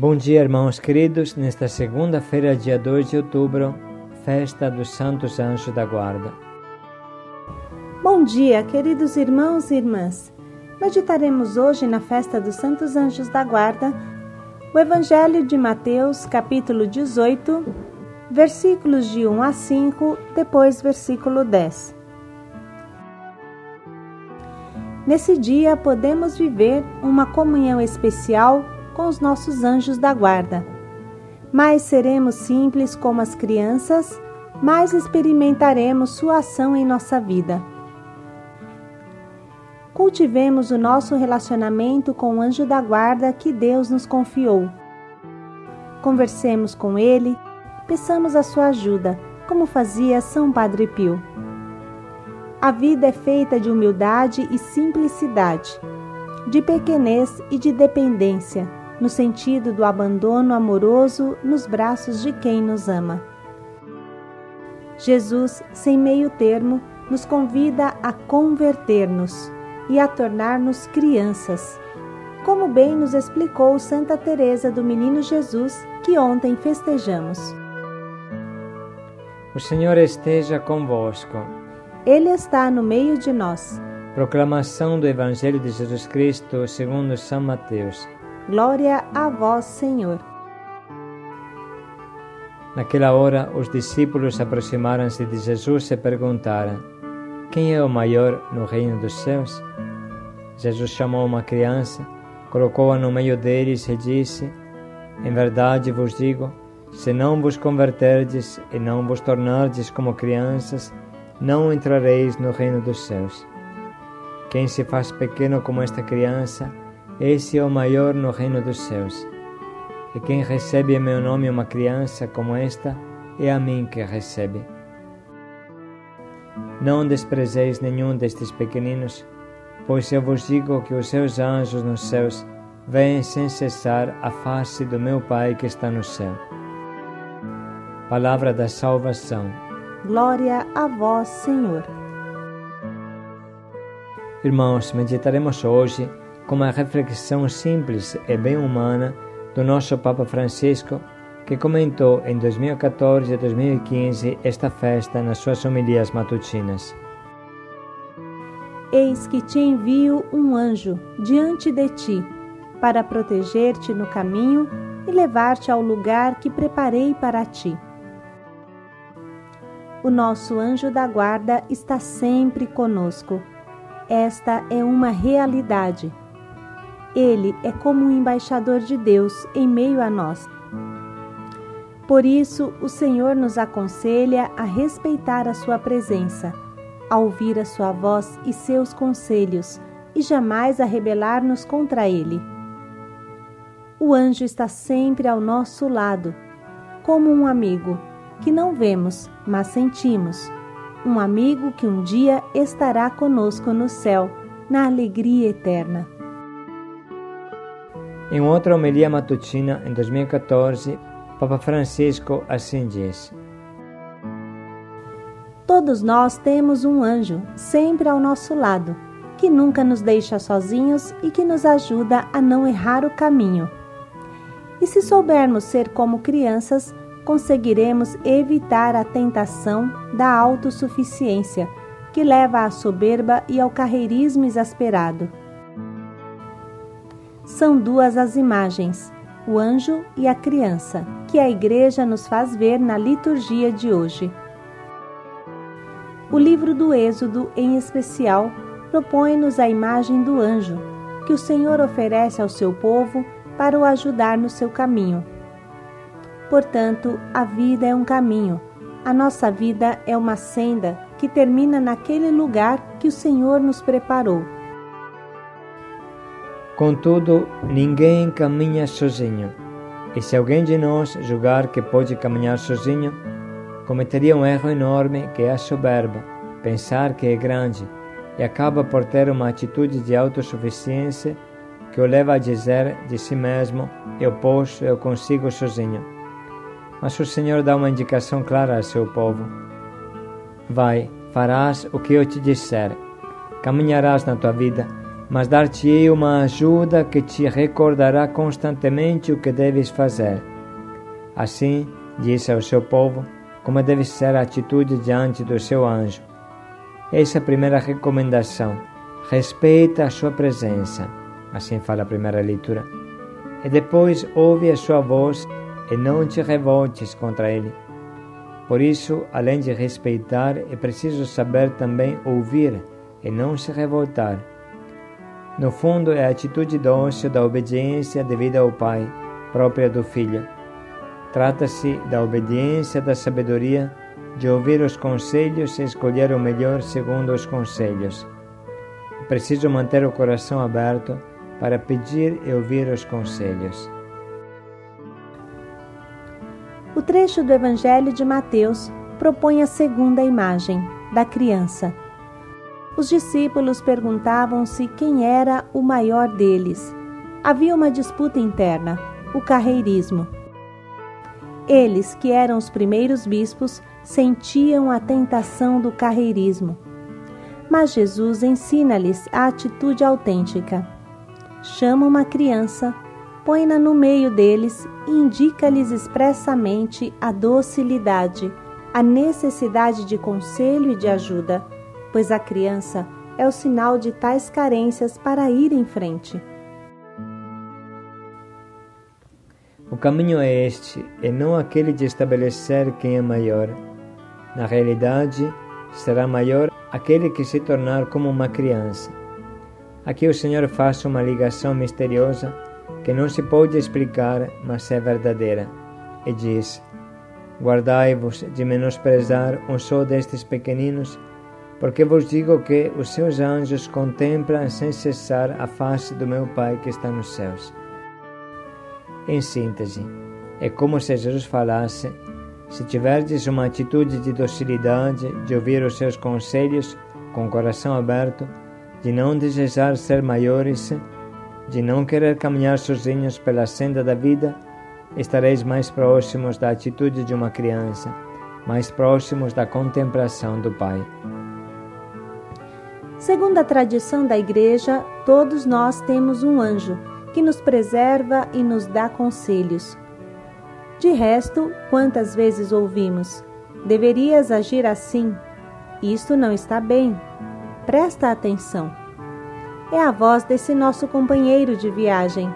Bom dia, irmãos queridos, nesta segunda-feira, dia 2 de outubro, festa dos Santos Anjos da Guarda. Bom dia, queridos irmãos e irmãs. Meditaremos hoje na festa dos Santos Anjos da Guarda, o Evangelho de Mateus, capítulo 18, versículos de 1 a 5, depois versículo 10. Nesse dia podemos viver uma comunhão especial com os nossos anjos da guarda. Mais seremos simples como as crianças, mais experimentaremos sua ação em nossa vida. Cultivemos o nosso relacionamento com o anjo da guarda que Deus nos confiou. Conversemos com ele, peçamos a sua ajuda, como fazia São Padre Pio. A vida é feita de humildade e simplicidade, de pequenez e de dependência, no sentido do abandono amoroso nos braços de quem nos ama. Jesus, sem meio termo, nos convida a converter-nos e a tornar-nos crianças, como bem nos explicou Santa Teresa do Menino Jesus, que ontem festejamos. O Senhor esteja convosco. Ele está no meio de nós. Proclamação do Evangelho de Jesus Cristo segundo São Mateus. Glória a vós, Senhor. Naquela hora, os discípulos aproximaram-se de Jesus e perguntaram: quem é o maior no reino dos céus? Jesus chamou uma criança, colocou-a no meio deles e disse: em verdade vos digo, se não vos converterdes e não vos tornardes como crianças, não entrareis no reino dos céus. Quem se faz pequeno como esta criança, esse é o maior no reino dos céus. E quem recebe em meu nome uma criança como esta, é a mim que recebe. Não desprezeis nenhum destes pequeninos, pois eu vos digo que os seus anjos nos céus veem sem cessar a face do meu Pai que está no céu. Palavra da salvação. Glória a vós, Senhor. Irmãos, meditaremos hoje com uma reflexão simples e bem humana do nosso Papa Francisco, que comentou em 2014 e 2015 esta festa nas suas homilias matutinas. Eis que te envio um anjo diante de ti, para proteger-te no caminho e levar-te ao lugar que preparei para ti. O nosso anjo da guarda está sempre conosco. Esta é uma realidade. Ele é como um embaixador de Deus em meio a nós. Por isso, o Senhor nos aconselha a respeitar a sua presença, a ouvir a sua voz e seus conselhos, e jamais a rebelar-nos contra ele. O anjo está sempre ao nosso lado, como um amigo, que não vemos, mas sentimos. Um amigo que um dia estará conosco no céu, na alegria eterna. Em outra homilia matutina, em 2014, Papa Francisco assim diz: todos nós temos um anjo sempre ao nosso lado, que nunca nos deixa sozinhos e que nos ajuda a não errar o caminho. E se soubermos ser como crianças, conseguiremos evitar a tentação da autossuficiência, que leva à soberba e ao carreirismo exasperado. São duas as imagens, o anjo e a criança, que a Igreja nos faz ver na liturgia de hoje. O livro do Êxodo, em especial, propõe-nos a imagem do anjo, que o Senhor oferece ao seu povo para o ajudar no seu caminho. Portanto, a vida é um caminho, a nossa vida é uma senda que termina naquele lugar que o Senhor nos preparou. Contudo, ninguém caminha sozinho, e se alguém de nós julgar que pode caminhar sozinho, cometeria um erro enorme que é a soberba, pensar que é grande, e acaba por ter uma atitude de autossuficiência que o leva a dizer de si mesmo: eu posso, eu consigo sozinho. Mas o Senhor dá uma indicação clara a seu povo: vai, farás o que eu te disser, caminharás na tua vida, mas dar-te-ei uma ajuda que te recordará constantemente o que deves fazer. Assim, disse ao seu povo como deve ser a atitude diante do seu anjo. Essa é a primeira recomendação. Respeita a sua presença. Assim fala a primeira leitura. E depois ouve a sua voz e não te revoltes contra ele. Por isso, além de respeitar, é preciso saber também ouvir e não se revoltar. No fundo, é a atitude dócil da obediência devida ao Pai, própria do Filho. Trata-se da obediência da sabedoria, de ouvir os conselhos e escolher o melhor segundo os conselhos. É preciso manter o coração aberto para pedir e ouvir os conselhos. O trecho do Evangelho de Mateus propõe a segunda imagem, da criança. Os discípulos perguntavam-se quem era o maior deles. Havia uma disputa interna, o carreirismo. Eles, que eram os primeiros bispos, sentiam a tentação do carreirismo. Mas Jesus ensina-lhes a atitude autêntica. Chama uma criança, põe-na no meio deles e indica-lhes expressamente a docilidade, a necessidade de conselho e de ajuda, pois a criança é o sinal de tais carências para ir em frente. O caminho é este, e não aquele de estabelecer quem é maior. Na realidade, será maior aquele que se tornar como uma criança. Aqui o Senhor faz uma ligação misteriosa que não se pode explicar, mas é verdadeira, e diz: guardai-vos de menosprezar um só destes pequeninos, porque vos digo que os seus anjos contemplam sem cessar a face do meu Pai que está nos céus. Em síntese, é como se Jesus falasse: se tiverdes uma atitude de docilidade, de ouvir os seus conselhos com o coração aberto, de não desejar ser maiores, de não querer caminhar sozinhos pela senda da vida, estareis mais próximos da atitude de uma criança, mais próximos da contemplação do Pai. Segundo a tradição da Igreja, todos nós temos um anjo que nos preserva e nos dá conselhos. De resto, quantas vezes ouvimos: deverias agir assim, isto não está bem, presta atenção. É a voz desse nosso companheiro de viagem,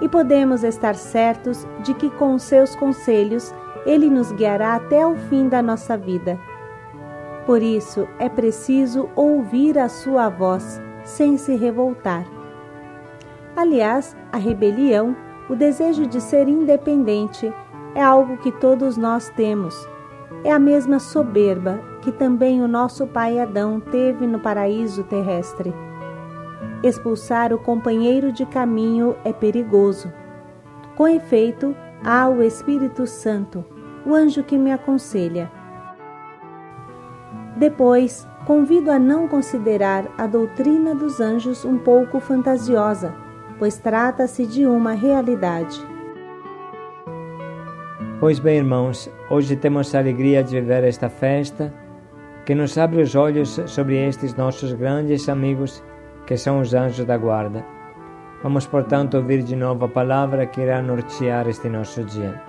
e podemos estar certos de que com os seus conselhos ele nos guiará até o fim da nossa vida. Por isso, é preciso ouvir a sua voz, sem se revoltar. Aliás, a rebelião, o desejo de ser independente, é algo que todos nós temos. É a mesma soberba que também o nosso pai Adão teve no paraíso terrestre. Expulsar o companheiro de caminho é perigoso. Com efeito, há o Espírito Santo, o anjo que me aconselha. Depois, convido a não considerar a doutrina dos anjos um pouco fantasiosa, pois trata-se de uma realidade. Pois bem, irmãos, hoje temos a alegria de viver esta festa que nos abre os olhos sobre estes nossos grandes amigos que são os anjos da guarda. Vamos, portanto, ouvir de novo a palavra que irá nortear este nosso dia.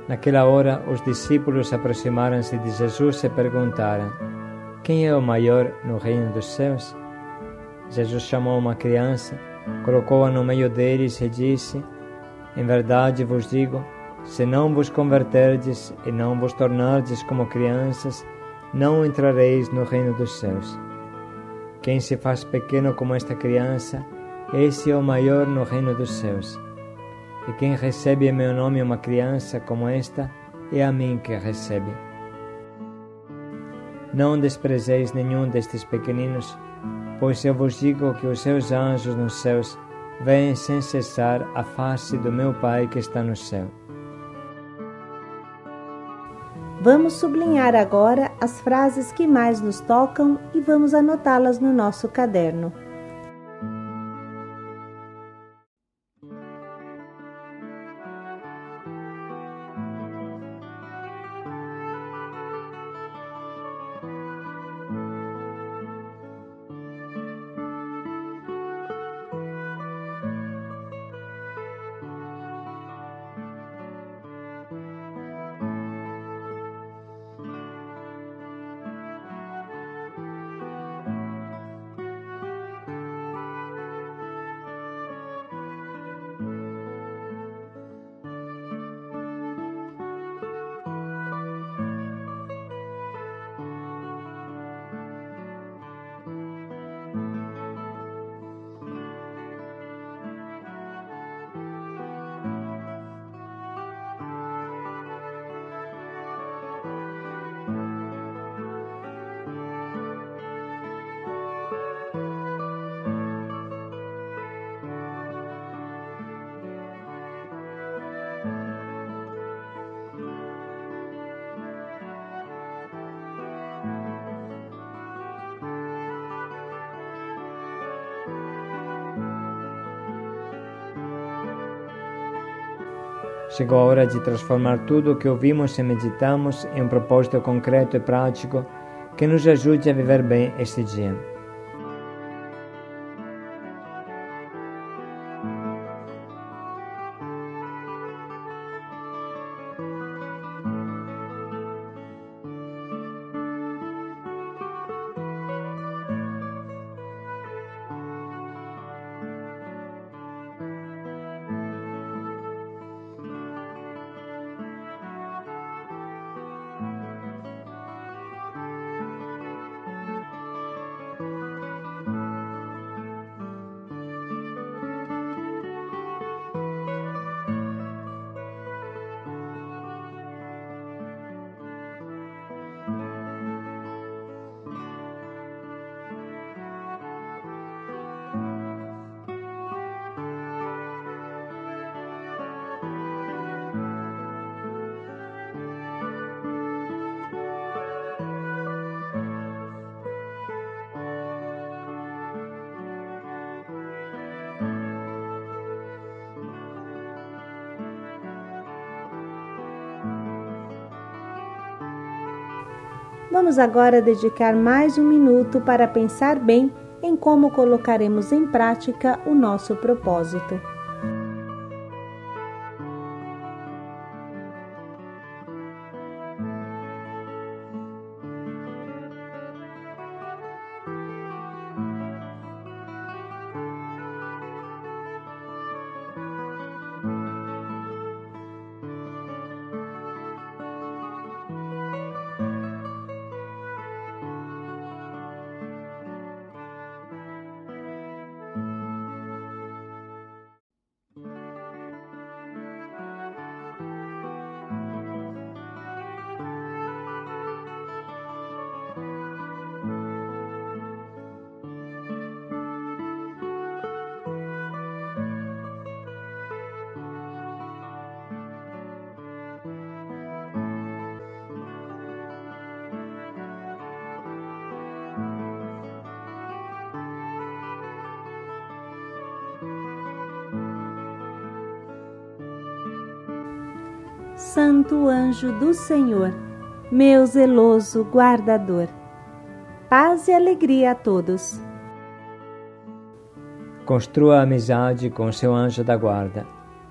Naquela hora, os discípulos aproximaram-se de Jesus e perguntaram: quem é o maior no reino dos céus? Jesus chamou uma criança, colocou-a no meio deles e disse: em verdade vos digo, se não vos converterdes e não vos tornardes como crianças, não entrareis no reino dos céus. Quem se faz pequeno como esta criança, esse é o maior no reino dos céus. E quem recebe em meu nome uma criança como esta, é a mim que recebe. Não desprezeis nenhum destes pequeninos, pois eu vos digo que os seus anjos nos céus veem sem cessar a face do meu Pai que está no céu. Vamos sublinhar agora as frases que mais nos tocam e vamos anotá-las no nosso caderno. Chegou a hora de transformar tudo o que ouvimos e meditamos em um propósito concreto e prático que nos ajude a viver bem este dia. Vamos agora dedicar mais um minuto para pensar bem em como colocaremos em prática o nosso propósito. Santo anjo do Senhor, meu zeloso guardador, paz e alegria a todos. Construa amizade com seu anjo da guarda.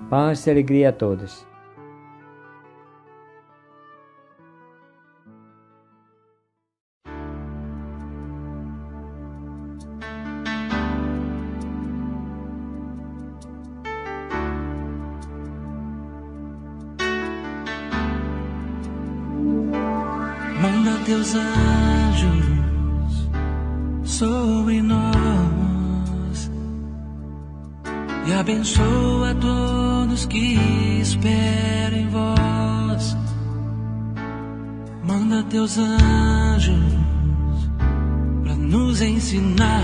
Paz e alegria a todos. Manda teus anjos sobre nós e abençoa todos que esperam em vós. Manda teus anjos para nos ensinar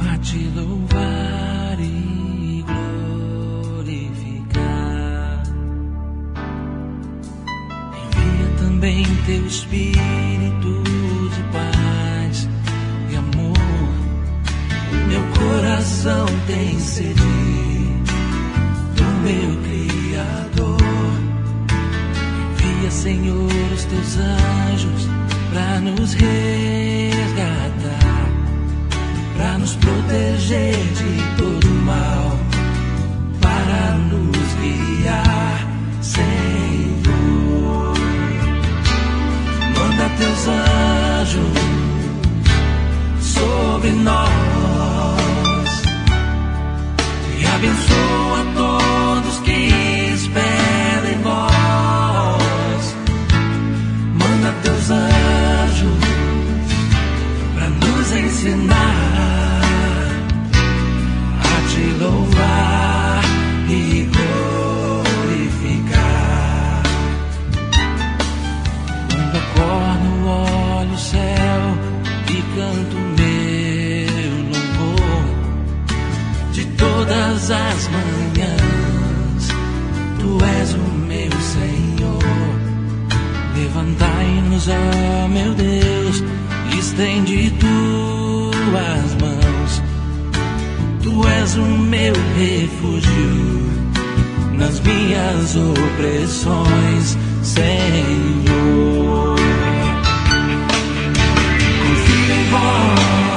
a te louvar e glorificar. Também teu espírito de paz e amor. Meu coração tem sede do meu Criador. Envia, Senhor, os teus anjos para nos resgatar, para nos proteger de todo mal, para nos guiar, Senhor. Manda teus anjos sobre nós e abençoa todos que esperam em vós. Manda teus anjos para nos ensinar a te louvar e glorificar. Quando acordo, olho o céu e canto meu louvor. De todas as manhãs, tu és o meu Senhor. Levantai-nos, ó meu Deus, estende tuas mãos. Tu és o meu refúgio nas minhas opressões, Senhor. Confio em vós.